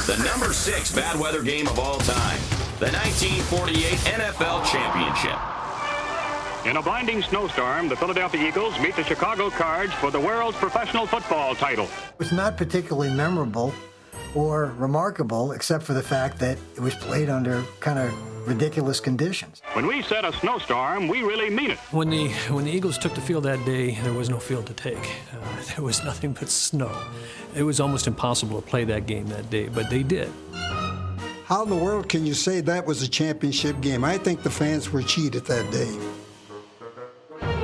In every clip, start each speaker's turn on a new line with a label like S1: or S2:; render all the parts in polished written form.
S1: the number 6 bad weather game of all time, the 1948 NFL Championship.
S2: In a blinding snowstorm, the Philadelphia Eagles meet the Chicago Cards for the world's professional football title.
S3: It was not particularly memorable or remarkable, except for the fact that it was played under kind of ridiculous conditions.
S2: When we said a snowstorm, we really mean it.
S4: When the Eagles took the field that day, there was no field to take. There was nothing but snow. It was almost impossible to play that game that day, but they did.
S5: How in the world can you say that was a championship game? I think the fans were cheated that day.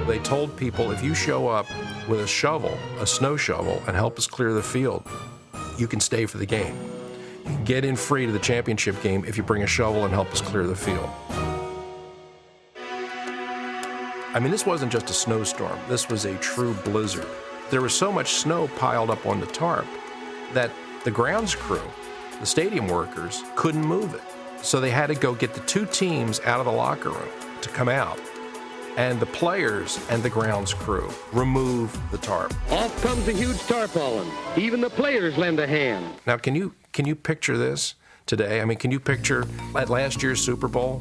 S6: They told people, if you show up with a shovel, a snow shovel, and help us clear the field, you can stay for the game. You can get in free to the championship game if you bring a shovel and help us clear the field. I mean, this wasn't just a snowstorm. This was a true blizzard. There was so much snow piled up on the tarp that the grounds crew, the stadium workers, couldn't move it. So they had to go get the two teams out of the locker room to come out. And the players and the grounds crew remove the tarp.
S7: Off comes a huge tarpaulin. Even the players lend a hand.
S6: Now, can you picture this today? I mean, can you picture at last year's Super Bowl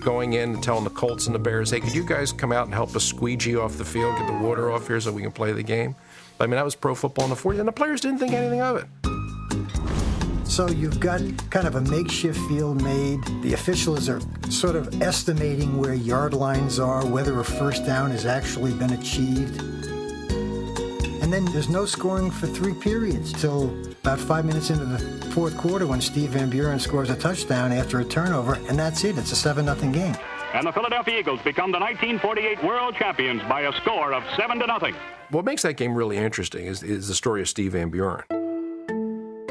S6: going in and telling the Colts and the Bears, hey, could you guys come out and help us squeegee off the field, get the water off here so we can play the game? I mean, that was pro football in the 40s, and the players didn't think anything of it.
S3: So you've got kind of a makeshift field made. The officials are sort of estimating where yard lines are, whether a first down has actually been achieved. And then there's no scoring for 3 periods till about 5 minutes into the fourth quarter when Steve Van Buren scores a touchdown after a turnover, and that's it. It's a 7-0 game.
S2: And the Philadelphia Eagles become the 1948 world champions by a score of 7-0.
S6: What makes that game really interesting is the story of Steve Van Buren.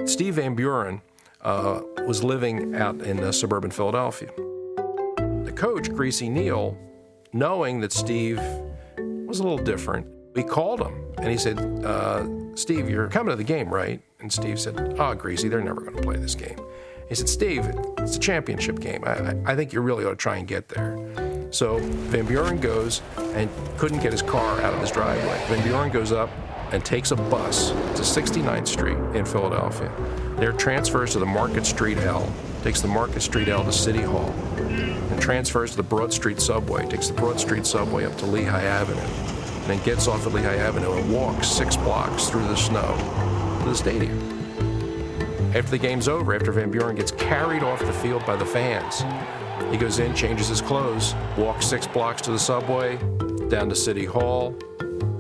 S6: Steve Van Buren was living out in suburban Philadelphia. The coach, Greasy Neal, knowing that Steve was a little different, he called him and he said, Steve, you're coming to the game, right? And Steve said, Greasy, they're never going to play this game. He said, Steve, it's a championship game. I think you really ought to try and get there. So Van Buren goes and couldn't get his car out of his driveway. Van Buren goes up and takes a bus to 69th Street in Philadelphia. There transfers to the Market Street L, takes the Market Street L to City Hall, and transfers to the Broad Street Subway, takes the Broad Street Subway up to Lehigh Avenue, and then gets off at Lehigh Avenue and walks 6 blocks through the snow to the stadium. After the game's over, after Van Buren gets carried off the field by the fans, he goes in, changes his clothes, walks 6 blocks to the subway, down to City Hall,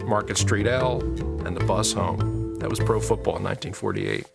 S6: Market Street L, and the bus home. That was pro football in 1948.